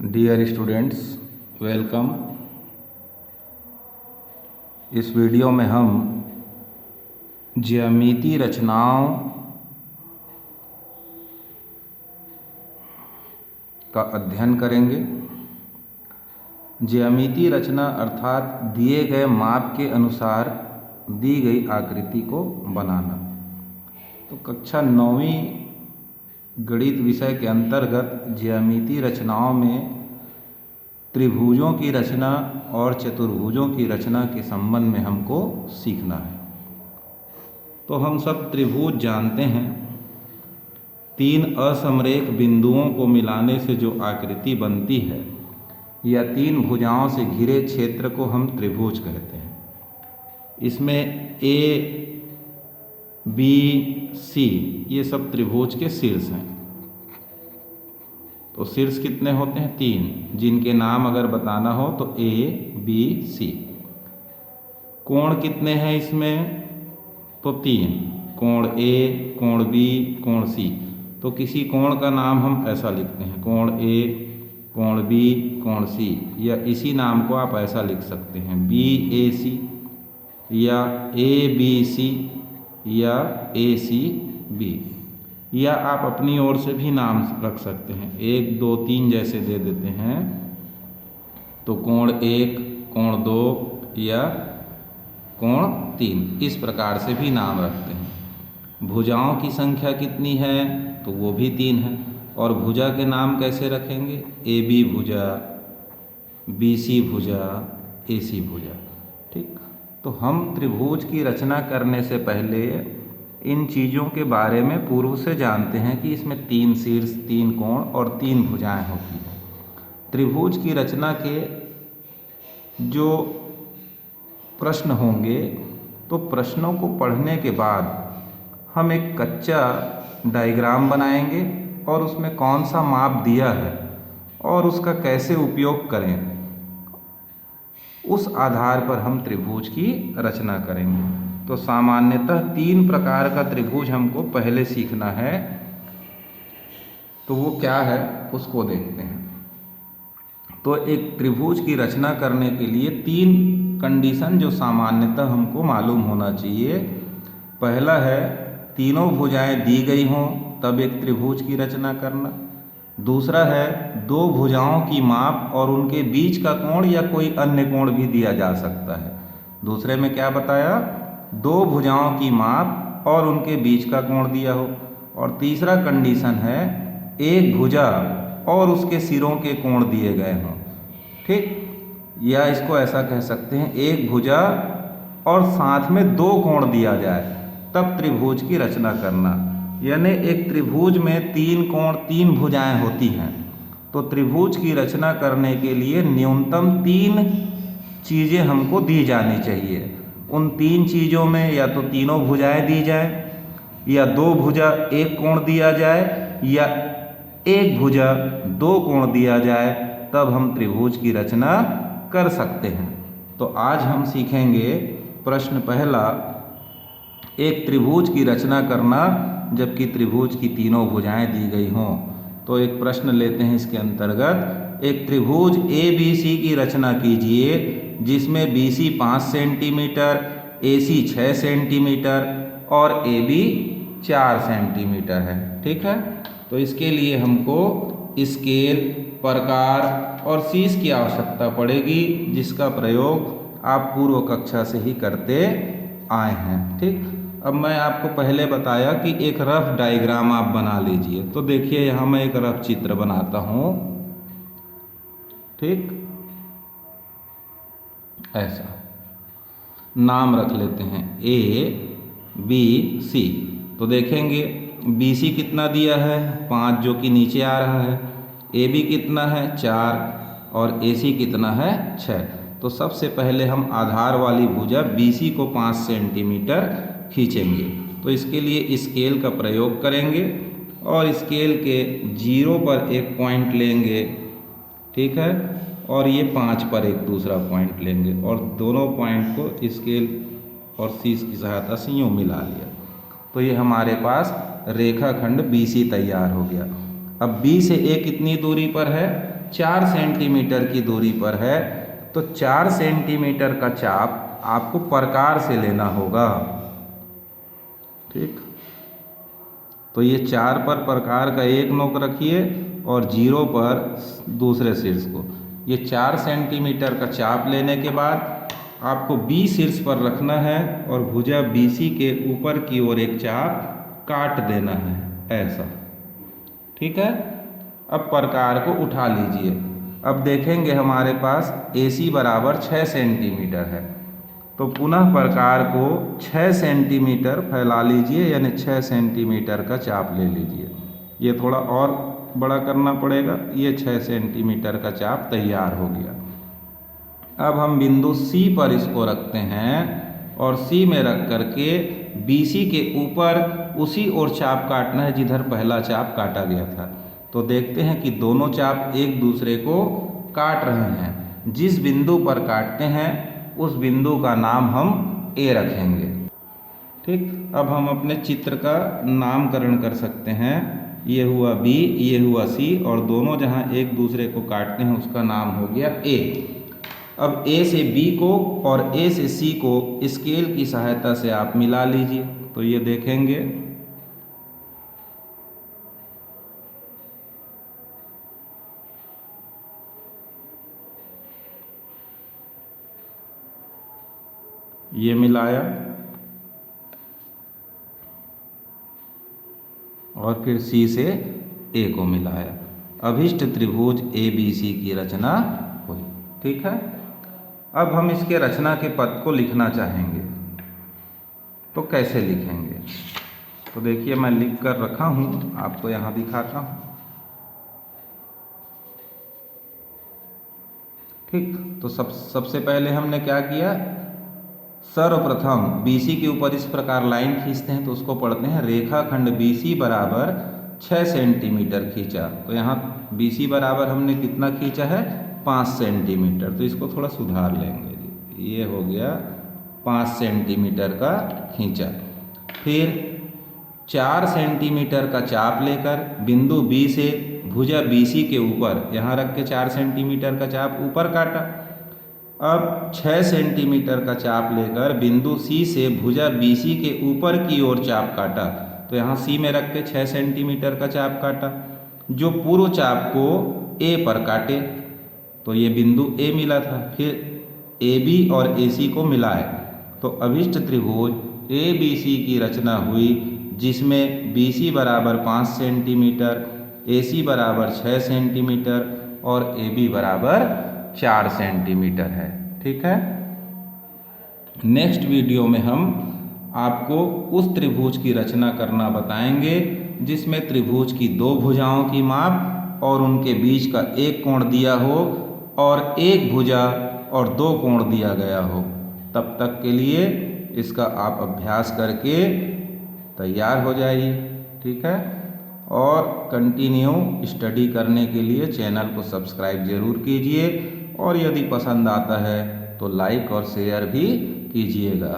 Dear students, welcome. इस video में हम ज्यामितीय रचनाओं का अध्ययन करेंगे। ज्यामितीय रचना अर्थात दिए गए माप के अनुसार दी गई आकृति को बनाना। तो कक्षा 9वीं गणित विषय के अंतर्गत ज्यामितीय रचनाओं में त्रिभुजों की रचना और चतुर्भुजों की रचना के संबंध में हमको सीखना है। तो हम सब त्रिभुज जानते हैं। तीन असमरेख बिंदुओं को मिलाने से जो आकृति बनती है या तीन भुजाओं से घिरे क्षेत्र को हम त्रिभुज कहते हैं। इसमें ए, बी, सी ये सब त्रिभुज के शीर्ष हैं। तो शीर्ष कितने होते हैं? तीन, जिनके नाम अगर बताना हो तो ए, बी, सी। कोण कितने हैं इसमें? तो तीन, कोण ए, कोण बी, कोण सी। तो किसी कोण का नाम हम ऐसा लिखते हैं, कोण ए, कोण बी, कोण सी, या इसी नाम को आप ऐसा लिख सकते हैं, बी ए सी या ए बी सी या ए सी बी, या आप अपनी ओर से भी नाम रख सकते हैं, 1 2 3 जैसे दे देते हैं। तो कोण 1, कोण 2 या कोण 3 इस प्रकार से भी नाम रखते हैं। भुजाओं की संख्या कितनी है? तो वो भी 3 है। और भुजा के नाम कैसे रखेंगे? ए बी भुजा, बी सी भुजा, ए सी भुजा। ठीक। तो हम त्रिभुज की रचना करने से पहले इन चीज़ों के बारे में पूर्व से जानते हैं कि इसमें 3 शीर्ष, 3 कोण और 3 भुजाएं होती हैं। त्रिभुज की रचना के जो प्रश्न होंगे, तो प्रश्नों को पढ़ने के बाद हम एक कच्चा डायग्राम बनाएंगे और उसमें कौन सा माप दिया है और उसका कैसे उपयोग करें, उस आधार पर हम त्रिभुज की रचना करेंगे। तो सामान्यतः 3 प्रकार का त्रिभुज हमको पहले सीखना है। तो वो क्या है उसको देखते हैं। तो एक त्रिभुज की रचना करने के लिए 3 कंडीशन जो सामान्यतः हमको मालूम होना चाहिए। पहला है, तीनों भुजाएं दी गई हों तब एक त्रिभुज की रचना करना। दूसरा है, 2 भुजाओं की माप और उनके बीच का कोण या कोई अन्य कोण भी दिया जा सकता है। दूसरे में क्या बताया? 2 भुजाओं की माप और उनके बीच का कोण दिया हो। और तीसरा कंडीशन है, एक भुजा और उसके सिरों के कोण दिए गए हों। ठीक। या इसको ऐसा कह सकते हैं, एक भुजा और साथ में 2 कोण दिया जाए तब त्रिभुज की रचना करना। यानी एक त्रिभुज में 3 कोण, 3 भुजाएं होती हैं। तो त्रिभुज की रचना करने के लिए न्यूनतम 3 चीज़ें हमको दी जानी चाहिए। उन 3 चीज़ों में या तो तीनों भुजाएं दी जाए, या 2 भुजा 1 कोण दिया जाए, या 1 भुजा 2 कोण दिया जाए, तब हम त्रिभुज की रचना कर सकते हैं। तो आज हम सीखेंगे प्रश्न पहला, एक त्रिभुज की रचना करना जबकि त्रिभुज की तीनों भुजाएं दी गई हों। तो एक प्रश्न लेते हैं इसके अंतर्गत, एक त्रिभुज ए बी सी की रचना कीजिए जिसमें बी सी 5 सेंटीमीटर, ए सी 6 सेंटीमीटर और ए बी 4 सेंटीमीटर है। ठीक है। तो इसके लिए हमको स्केल, प्रकार और शीश की आवश्यकता पड़ेगी, जिसका प्रयोग आप पूर्व कक्षा से ही करते आए हैं। ठीक। अब मैं आपको पहले बताया कि एक रफ डायग्राम आप बना लीजिए। तो देखिए यहाँ मैं एक रफ चित्र बनाता हूँ। ठीक। ऐसा नाम रख लेते हैं ए बी सी। तो देखेंगे बी सी कितना दिया है? 5 जो कि नीचे आ रहा है। ए बी कितना है? 4 और ए सी कितना है? 6। तो सबसे पहले हम आधार वाली भुजा बी सी को 5 सेंटीमीटर खींचेंगे। तो इसके लिए स्केल का प्रयोग करेंगे और स्केल के 0 पर एक पॉइंट लेंगे। ठीक है। और ये 5 पर एक दूसरा पॉइंट लेंगे और दोनों पॉइंट को स्केल और शीश की सहायता से यूँ मिला लिया। तो ये हमारे पास रेखाखंड BC तैयार हो गया। अब B से A कितनी दूरी पर है? 4 सेंटीमीटर की दूरी पर है, तो 4 सेंटीमीटर का चाप आपको प्रकार से लेना होगा। ठीक, तो ये 4 पर प्रकार का एक नोक रखिए और 0 पर दूसरे शीर्ष को। ये 4 सेंटीमीटर का चाप लेने के बाद आपको बी शीर्ष पर रखना है और भुजा BC के ऊपर की ओर एक चाप काट देना है ऐसा। ठीक है, अब प्रकार को उठा लीजिए। अब देखेंगे हमारे पास AC बराबर 6 सेंटीमीटर है, तो पुनः प्रकार को 6 सेंटीमीटर फैला लीजिए, यानी 6 सेंटीमीटर का चाप ले लीजिए। ये थोड़ा और बड़ा करना पड़ेगा। ये 6 सेंटीमीटर का चाप तैयार हो गया। अब हम बिंदु C पर इसको रखते हैं और C में रख करके BC के ऊपर उसी ओर चाप काटना है जिधर पहला चाप काटा गया था। तो देखते हैं कि दोनों चाप एक दूसरे को काट रहे हैं। जिस बिंदु पर काटते हैं उस बिंदु का नाम हम A रखेंगे। ठीक, अब हम अपने चित्र का नामकरण कर सकते हैं। ये हुआ B, ये हुआ C, और दोनों जहाँ एक दूसरे को काटते हैं उसका नाम हो गया A। अब A से B को और A से C को स्केल की सहायता से आप मिला लीजिए। तो ये देखेंगे ये मिलाया और फिर C से A को मिलाया। अभिष्ट त्रिभुज ABC की रचना हुई। ठीक है, अब हम इसके रचना के पद को लिखना चाहेंगे, तो कैसे लिखेंगे? तो देखिए मैं लिख कर रखा हूँ, आपको यहाँ दिखाता हूँ। ठीक, तो सबसे पहले हमने क्या किया, सर्वप्रथम BC के ऊपर इस प्रकार लाइन खींचते हैं तो उसको पढ़ते हैं रेखाखंड BC बराबर 6 सेंटीमीटर खींचा। तो यहाँ BC बराबर हमने कितना खींचा है, 5 सेंटीमीटर। तो इसको थोड़ा सुधार लेंगे जी, ये हो गया 5 सेंटीमीटर का खींचा। फिर 4 सेंटीमीटर का चाप लेकर बिंदु B से भुजा BC के ऊपर यहाँ रख के 4 सेंटीमीटर का चाप ऊपर काटा। अब 6 सेंटीमीटर का चाप लेकर बिंदु C से भुजा BC के ऊपर की ओर चाप काटा। तो यहाँ C में रख के 6 सेंटीमीटर का चाप काटा। जो पूर्व चाप को A पर काटे, तो ये बिंदु A मिला था। फिर AB और AC को मिलाए, तो अभिष्ट त्रिभुज ABC की रचना हुई, जिसमें BC बराबर 5 सेंटीमीटर, AC बराबर 6 सेंटीमीटर और AB बराबर 4 सेंटीमीटर है। ठीक है, नेक्स्ट वीडियो में हम आपको उस त्रिभुज की रचना करना बताएंगे जिसमें त्रिभुज की 2 भुजाओं की माप और उनके बीच का एक कोण दिया हो और एक भुजा और 2 कोण दिया गया हो। तब तक के लिए इसका आप अभ्यास करके तैयार हो जाइए। ठीक है, और कंटिन्यू स्टडी करने के लिए चैनल को सब्सक्राइब ज़रूर कीजिए और यदि पसंद आता है तो लाइक और शेयर भी कीजिएगा।